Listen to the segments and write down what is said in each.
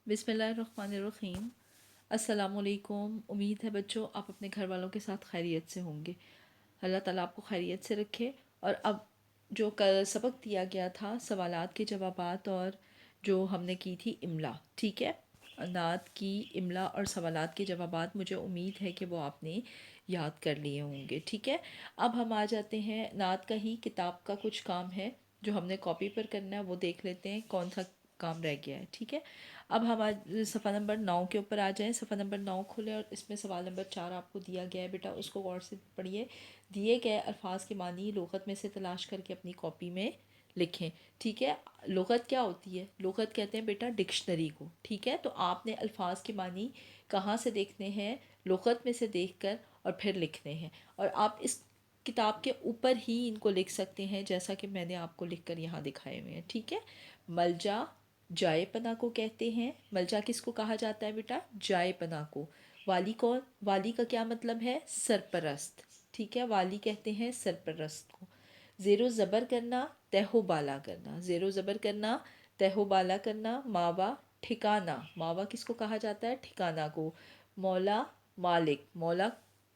बिस्मिल्लाहिर्रहमानिर्रहीम। अस्सलाम वालेकुम। उम्मीद है बच्चों आप अपने घर वालों के साथ खैरियत से होंगे। अल्लाह ताला आपको खैरियत से रखे। और अब जो कल सबक दिया गया था सवालात के जवाबात और जो हमने की थी इमला, ठीक है, नात की इमला और सवालात के जवाबात, मुझे उम्मीद है कि वो आपने याद कर लिए होंगे। ठीक है, अब हम आ जाते हैं नात का ही किताब का कुछ काम है जो हमने कॉपी पर करना है, वो देख लेते हैं कौन सा काम रह गया है। ठीक है, अब हम आज सफ़ा नंबर 9 के ऊपर आ जाएं। सफ़ा नंबर 9 खोलें और इसमें सवाल नंबर 4 आपको दिया गया है बेटा, उसको गौर से पढ़िए। दिए गए अल्फाज के मानी लुग़त में से तलाश करके अपनी कॉपी में लिखें। ठीक है, लुग़त क्या होती है? लुग़त कहते हैं बेटा डिक्शनरी को। ठीक है, तो आपने अल्फाज के मानी कहाँ से देखने हैं? लुग़त में से देखकर और फिर लिखने हैं। और आप इस किताब के ऊपर ही इनको लिख सकते हैं जैसा कि मैंने आपको लिख कर यहाँ दिखाए हुए हैं। ठीक है, मलजा जाए पना को कहते हैं। मलजा किसको कहा जाता है बेटा? जाए पना को। वाली कौन? वाली का क्या मतलब है? सरपरस्त। ठीक है, वाली कहते हैं सरपरस्त को। ज़ेरो ज़बर करना, तहो बाला करना। ज़ेरो ज़बर करना, तहो बाला करना। मावा ठिकाना, मावा किसको कहा जाता है? ठिकाना को। मौला मालिक, मौला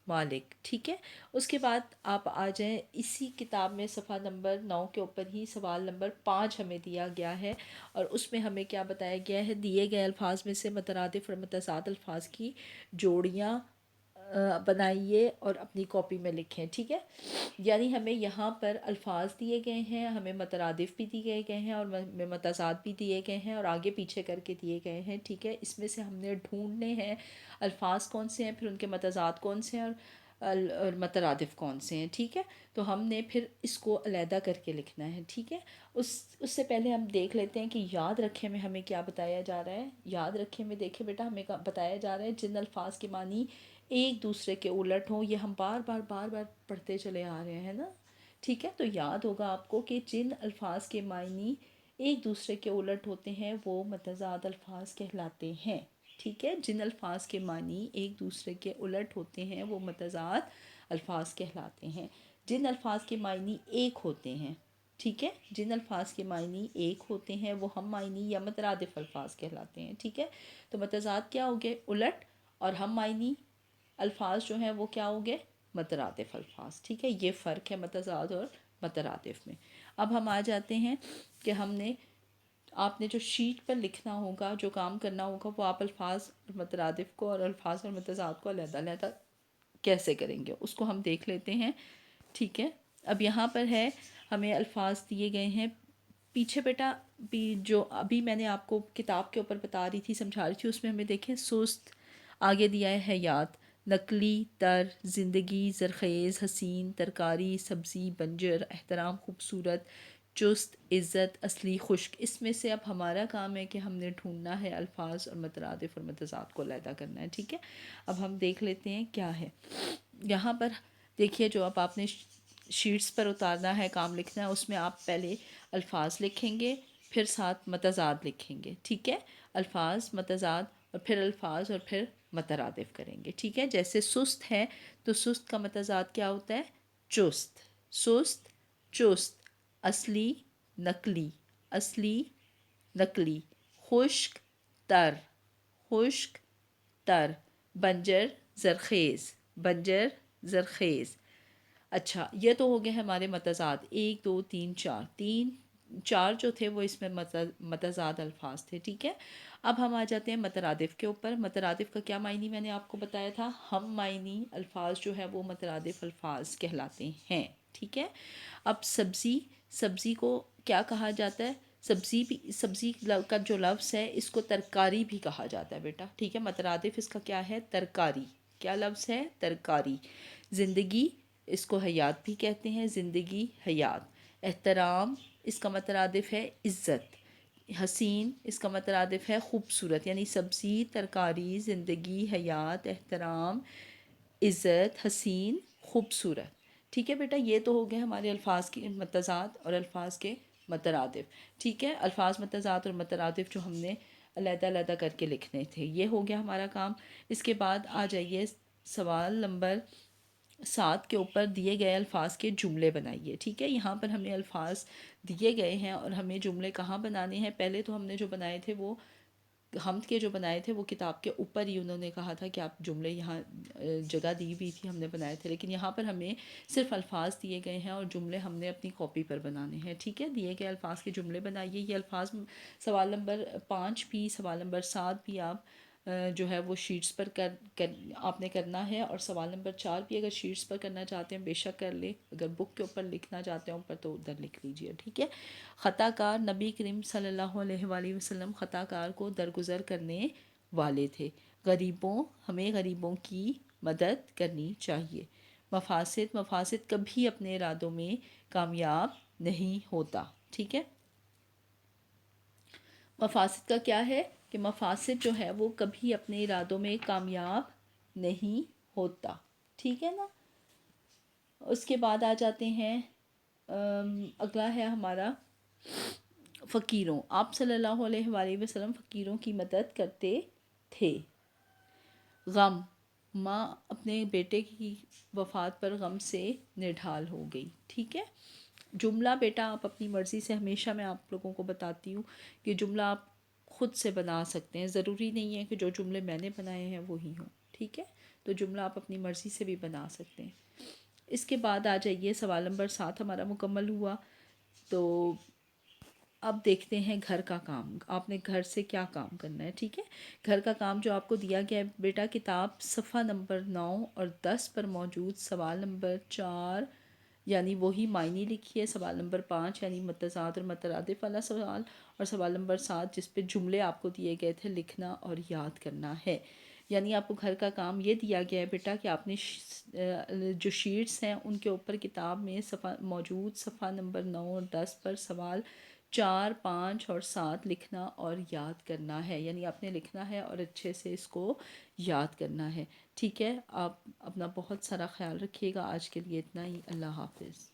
मालिक। ठीक है, उसके बाद आप आ जाएं इसी किताब में सफ़ा नंबर 9 के ऊपर ही सवाल नंबर 5 हमें दिया गया है। और उसमें हमें क्या बताया गया है? दिए गए अल्फाज में से मुतरादिफ और मुतज़ाद अल्फाज की जोड़ियाँ बनाइए और अपनी कॉपी में लिखें। ठीक है, यानी हमें यहाँ पर अल्फाज दिए गए हैं, हमें मुतरादिफ भी दिए गए हैं और हमें मुतज़ाद भी दिए गए हैं और आगे पीछे करके दिए गए हैं। ठीक है, इसमें से हमने ढूंढने हैं अल्फाज कौन से हैं, फिर उनके मुतज़ाद कौन से हैं और मुतरादिफ कौन से हैं। ठीक है, तो हमने फिर इसको अलहदा करके लिखना है। ठीक है, उससे पहले हम देख लेते हैं कि याद रखे में हमें क्या बताया जा रहा है। याद रखे में देखिए बेटा, हमें बताया जा रहा है जिन अल्फाज के मानी एक दूसरे के उलट हों। ये हम बार बार पढ़ते चले आ रहे हैं ना। ठीक है, तो याद होगा आपको कि जिन अल्फाज के मायनी एक दूसरे के उलट होते हैं वो मुतज़ाद अल्फाज कहलाते हैं। ठीक है, जिन अल्फाज के मानी एक दूसरे के उलट होते हैं वो मुतज़ाद अल्फाज कहलाते हैं। जिन अल्फाज के मायनी एक होते हैं, ठीक है, जिन अल्फाज के मायनी एक होते हैं वो हम मायनी या मुतरादिफ अल्फाज कहलाते हैं। ठीक है, तो मुतज़ाद क्या हो गए? उलट। और हम मायनी अल्फाज जो हैं वो क्या हो गए? मुतरादिफ अल्फाज। ठीक है, ये फ़र्क है मुतज़ाद और मुतरादिफ में। अब हम आ जाते हैं कि हमने आपने जो शीट पर लिखना होगा, जो काम करना होगा, वो आप अल्फाज और मुतरादिफ को और अल्फाज और मुतज़ाद को अलग-अलग कैसे करेंगे उसको हम देख लेते हैं। ठीक है, अब यहाँ पर है हमें अल्फाज दिए गए हैं। पीछे बेटा भी जो अभी मैंने आपको किताब के ऊपर बता रही थी, समझा रही थी, उसमें हमें देखें सुस्त, आगे दिया है हयात, नकली, तर, ज़िंदगी, ज़रख़ेज़, हसीन, तरकारी, सब्ज़ी, बंजर, एहतराम, खूबसूरत, चुस्त, इज़्ज़त, असली, खुश्क। इसमें से अब हमारा काम है कि हमने ढूंढना है अल्फाज और मुतरादिफ और मुतज़ाद को अलहदा करना है। ठीक है, अब हम देख लेते हैं क्या है यहाँ पर। देखिए, जो अब आपने शीट्स पर उतारना है, काम लिखना है, उसमें आप पहले अल्फाज लिखेंगे, फिर साथ मुतज़ाद लिखेंगे। ठीक है, अल्फाज, मुतज़ाद और फिर अल्फाज और फिर मुतरादिफ करेंगे। ठीक है, जैसे सुस्त है तो सुस्त का मुतज़ाद क्या होता है? चुस्त। सुस्त, चुस्त। असली, नकली, असली, नकली। खुश्क, तर, खुश्क, तर। बंजर, ज़रख़ेज़, बंजर, ज़रख़ेज़। अच्छा, ये तो हो गए हमारे मुतज़ाद। एक दो तीन चार, तीन चार जो थे वो इसमें मुतज़ाद अल्फाज थे। ठीक है, अब हम आ जाते हैं मुतरादिफ के ऊपर। मुतरादिफ का क्या मायनी मैंने आपको बताया था? हम मायनी अल्फाज जो है वो मुतरादिफ अल्फाज कहलाते हैं। ठीक है, अब सब्ज़ी, सब्ज़ी को क्या कहा जाता है? सब्ज़ी भी, सब्ज़ी का जो लफ्ज़ है इसको तरकारी भी कहा जाता है बेटा। ठीक है, मुतरादिफ इसका क्या है? तरकारी। क्या लफ्ज़ है? तरकारी। ज़िंदगी, इसको हयात भी कहते हैं, ज़िंदगी, हयात। एहतराम, इसका मुतरादिफ है इज़्ज़त। हसीन, इसका मुतरादिफ है खूबसूरत। यानी सब्ज़ी, तरकारी, ज़िंदगी, हयात, एहतराम, इज़्ज़त, हसीन, खूबसूरत। ठीक है बेटा, ये तो हो गए हमारे अल्फाज के मुतज़ाद और अल्फाज के मुतरादिफ। ठीक है, अल्फाज, मुतज़ाद और मुतरादिफ जो हमने अलग-अलग करके लिखने थे, ये हो गया हमारा काम। इसके बाद आ जाइए सवाल नंबर 7 के ऊपर। दिए गए अल्फाज के जुमले बनाइए। ठीक है, यहाँ पर हमें अल्फाज दिए गए हैं और हमें जुमले कहाँ बनाने हैं? पहले तो हमने जो बनाए थे वो حمد کے جو بنائے تھے وہ کتاب کے اوپر ہی انہوں نے کہا تھا کہ آپ جملے یہاں جگہ دی ہوئی تھی ہم نے بنائے تھے، لیکن یہاں پر ہمیں صرف الفاظ دیے گئے ہیں اور جملے ہم نے اپنی کاپی پر بنانے ہیں، ٹھیک ہے؟ دیے گئے الفاظ کے جملے بنائیے. یہ الفاظ سوال نمبر 5 بھی، سوال نمبر 7 بھی آپ جو ہے وہ شیٹس پر آپ نے کرنا ہے، اور سوال نمبر 4 بھی اگر شیٹس پر کرنا چاہتے ہیں بے شک کر لیں، اگر بک کے اوپر لکھنا چاہتے ہیں اوپر تو ادھر لکھ لیجئے، ٹھیک ہے؟ خطا کار نبی کریم صلی اللہ علیہ وآلہ وسلم خطا کار کو درگزر کرنے والے تھے. ہمیں غریبوں کی مدد کرنی چاہیے. مفاسد کبھی اپنے ارادوں میں کامیاب نہیں ہوتا، ٹھیک ہے؟ مفاسد کا کیا ہے کہ مفاسد جو ہے وہ کبھی اپنے ارادوں میں کامیاب نہیں ہوتا، ٹھیک ہے نا؟ اس کے بعد آ جاتے ہیں، اگلا ہے ہمارا فقیروں. آپ صلی اللہ علیہ وآلہ وسلم فقیروں کی مدد کرتے تھے. غم، ماں اپنے بیٹے کی وفات پر غم سے نڈھال ہو گئی، ٹھیک ہے؟ جملہ بیٹا آپ اپنی مرضی سے، ہمیشہ میں آپ لوگوں کو بتاتی ہوں کہ جملہ آپ خود سے بنا سکتے ہیں، ضروری نہیں ہے کہ جو جملے میں نے بنائے ہیں وہی ہوں، ٹھیک ہے؟ تو جملہ آپ اپنی مرضی سے بھی بنا سکتے ہیں. اس کے بعد آ جائیے، سوال نمبر 7 ہمارا مکمل ہوا. تو اب دیکھتے ہیں گھر کا کام، آپ نے گھر سے کیا کام کرنا ہے، ٹھیک ہے؟ گھر کا کام جو آپ کو دیا گیا ہے بیٹا، کتاب صفحہ نمبر 9 اور 10 پر موجود سوال نمبر 4 یعنی وہی معنی لکھیے، سوال نمبر 5 یعنی متضاد اور مترادف والا سوال، اور سوال نمبر 7 جس پہ جملے آپ کو دیے گئے تھے لکھنا اور یاد کرنا ہے. یعنی آپ کو گھر کا کام یہ دیا گیا ہے بیٹا کہ آپ نے جو شیٹس ہیں ان کے اوپر کتاب میں موجود صفحہ نمبر 9 اور 10 پر سوال 4، 5 اور 7 لکھنا اور یاد کرنا ہے. یعنی آپ نے لکھنا ہے اور اچھے سے اس کو یاد کرنا ہے، ٹھیک ہے؟ آپ اپنا بہت سارا خیال رکھیے گا. آج کے لیے اتنا ہی. اللہ حافظ.